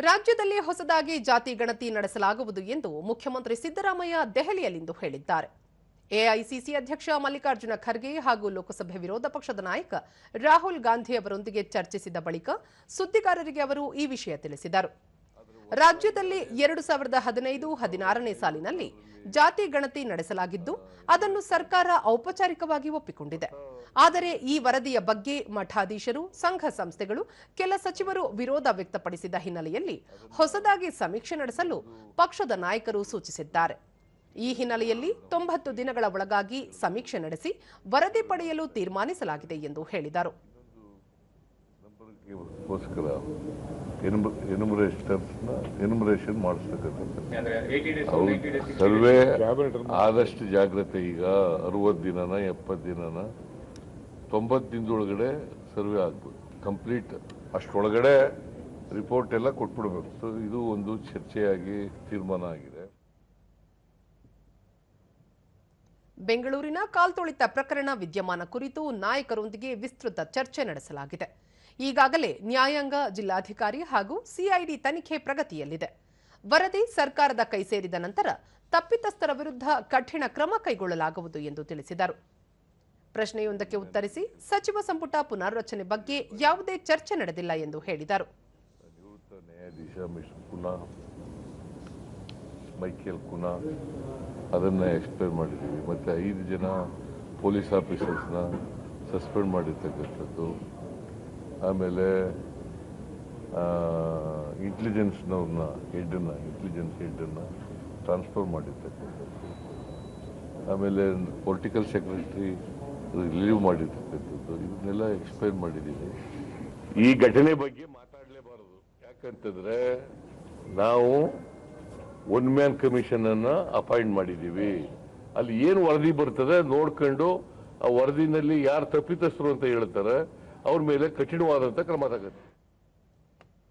ರಾಜ್ಯದಲ್ಲಿ ಹೊಸದಾಗಿ ಜಾತಿ ಗಣತಿ ನಡೆಸಲಾಗುವುದು ಎಂದು ಮುಖ್ಯಮಂತ್ರಿ ಸಿದ್ದರಾಮಯ್ಯ ದೆಹಲಿಯಲ್ಲಿಂದು ಹೇಳಿದ್ದಾರೆ. ಎಐಸಿಸಿ ಅಧ್ಯಕ್ಷ ಮಲ್ಲಿಕಾರ್ಜುನ ಖರ್ಗೆ ಹಾಗೂ ಲೋಕಸಭೆ ವಿರೋಧ ಪಕ್ಷದ ನಾಯಕ ರಾಹುಲ್ ಗಾಂಧಿ ಅವರೊಂದಿಗೆ ಚರ್ಚಿಸಿದ ಬಳಿಕ ಸುದ್ದಿಗಾರರಿಗೆ ಅವರು ಈ ವಿಷಯ ತಿಳಿಸಿದರು. ರಾಜ್ಯದಲ್ಲಿ 2015-16ನೇ ಸಾಲಿನಲ್ಲಿ ಜಾತಿ ಗಣತಿ ನಡೆಸಲಾಗಿದ್ದು ಅದನ್ನು ಸರ್ಕಾರ ಔಪಚಾರಿಕವಾಗಿ ಒಪ್ಪಿಕೊಂಡಿದೆ. ಆದರೆ ಈ ವರದಿಯ ಬಗ್ಗೆ ಮಠಾಧೀಶರು, ಸಂಘ ಸಂಸ್ಥೆಗಳು, ಕೆಲ ಸಚಿವರು ವಿರೋಧ ವ್ಯಕ್ತಪಡಿಸಿದ ಹಿನ್ನೆಲೆಯಲ್ಲಿ ಹೊಸದಾಗಿ ಸಮೀಕ್ಷೆ ನಡೆಸಲು ಪಕ್ಷದ ನಾಯಕರು ಸೂಚಿಸಿದ್ದಾರೆ. ಈ ಹಿನ್ನೆಲೆಯಲ್ಲಿ 90 ದಿನಗಳ ಒಳಗಾಗಿ ಸಮೀಕ್ಷೆ ನಡೆಸಿ ವರದಿ ಪಡೆಯಲು ತೀರ್ಮಾನಿಸಲಾಗಿದೆ ಎಂದು ಹೇಳಿದರು. ಸರ್ವೆ ಆದಷ್ಟು ಜಾಗ್ರತೆ. ಈಗ 60 ದಿನನ 70 ದಿನನ 90 ದಿನದೊಳಗಡೆ ಸರ್ವೆ ಆಗ್ಬೋದು. ಕಂಪ್ಲೀಟ್ ಅಷ್ಟೊಳಗಡೆ ರಿಪೋರ್ಟ್ ಎಲ್ಲ ಕೊಟ್ಬಿಡ್ಬೇಕು. ಸೊ ಇದು ಒಂದು ಚರ್ಚೆಯಾಗಿ ತೀರ್ಮಾನ ಆಗಿದೆ. ಬೆಂಗಳೂರಿನ ಕಾಲ್ತುಳಿತ ಪ್ರಕರಣ ವಿದ್ಯಮಾನ ಕುರಿತು ನಾಯಕರೊಂದಿಗೆ ವಿಸ್ತೃತ ಚರ್ಚೆ ನಡೆಸಲಾಗಿದೆ. ಈಗಾಗಲೇ ನ್ಯಾಯಾಂಗ, ಜಿಲ್ಲಾಧಿಕಾರಿ ಹಾಗೂ ಸಿಐಡಿ ತನಿಖೆ ಪ್ರಗತಿಯಲ್ಲಿದೆ. ವರದಿ ಸರ್ಕಾರದ ಕೈ ಸೇರಿದ ನಂತರ ತಪ್ಪಿತಸ್ಥರ ವಿರುದ್ಧ ಕಠಿಣ ಕ್ರಮ ಕೈಗೊಳ್ಳಲಾಗುವುದು ಎಂದು ತಿಳಿಸಿದರು. ಪ್ರಶ್ನೆಯೊಂದಕ್ಕೆ ಉತ್ತರಿಸಿ ಸಚಿವ ಸಂಪುಟ ಪುನರ್ರಚನೆ ಬಗ್ಗೆ ಯಾವುದೇ ಚರ್ಚೆ ನಡೆದಿಲ್ಲ ಎಂದು ಹೇಳಿದರು. ಅದನ್ನ ಎಕ್ಸ್ಪ್ಲೇನ್ ಮಾಡಿದ್ದೀವಿ. ಮತ್ತೆ 5 ಜನ ಪೊಲೀಸ್ ಆಫೀಸರ್ಸ್ನ ಸಸ್ಪೆಂಡ್ ಮಾಡಿರ್ತಕ್ಕಂಥದ್ದು, ಆಮೇಲೆ ಇಂಟೆಲಿಜೆನ್ಸ್ನವ್ರನ್ನ ಇಂಟೆಲಿಜೆನ್ಸ್ ಹೆಡ್ಡನ್ನು ಟ್ರಾನ್ಸ್ಫರ್ ಮಾಡಿರ್ತಕ್ಕಂಥದ್ದು, ಆಮೇಲೆ ಪೊಲಿಟಿಕಲ್ ಸೆಕ್ರೆಟರಿ ರಿಲೀವ್ ಮಾಡಿರ್ತಕ್ಕಂಥದ್ದು, ಇದನ್ನೆಲ್ಲ ಎಕ್ಸ್ಪ್ಲೇನ್ ಮಾಡಿದ್ದೀವಿ. ಈ ಘಟನೆ ಬಗ್ಗೆ ಮಾತಾಡಲೇಬಾರದು. ಯಾಕಂತಂದ್ರೆ ನಾವು ಒನ್ ಮ್ಯಾನ್ ಕಮಿಷನ್ ಅನ್ನ ಅಪಾಯಿಂಟ್ ಮಾಡಿದ್ದೀವಿ. ಅಲ್ಲಿ ಏನು ವರದಿ ಬರ್ತದೆ ನೋಡ್ಕೊಂಡು ಆ ವರದಿನಲ್ಲಿ ಯಾರು ತಪ್ಪಿತಸ್ಥರು ಅಂತ ಹೇಳ್ತಾರೆ ಅವ್ರ ಮೇಲೆ ಕಠಿಣವಾದಂತ ಕ್ರಮ ತಗತ್ತೆ.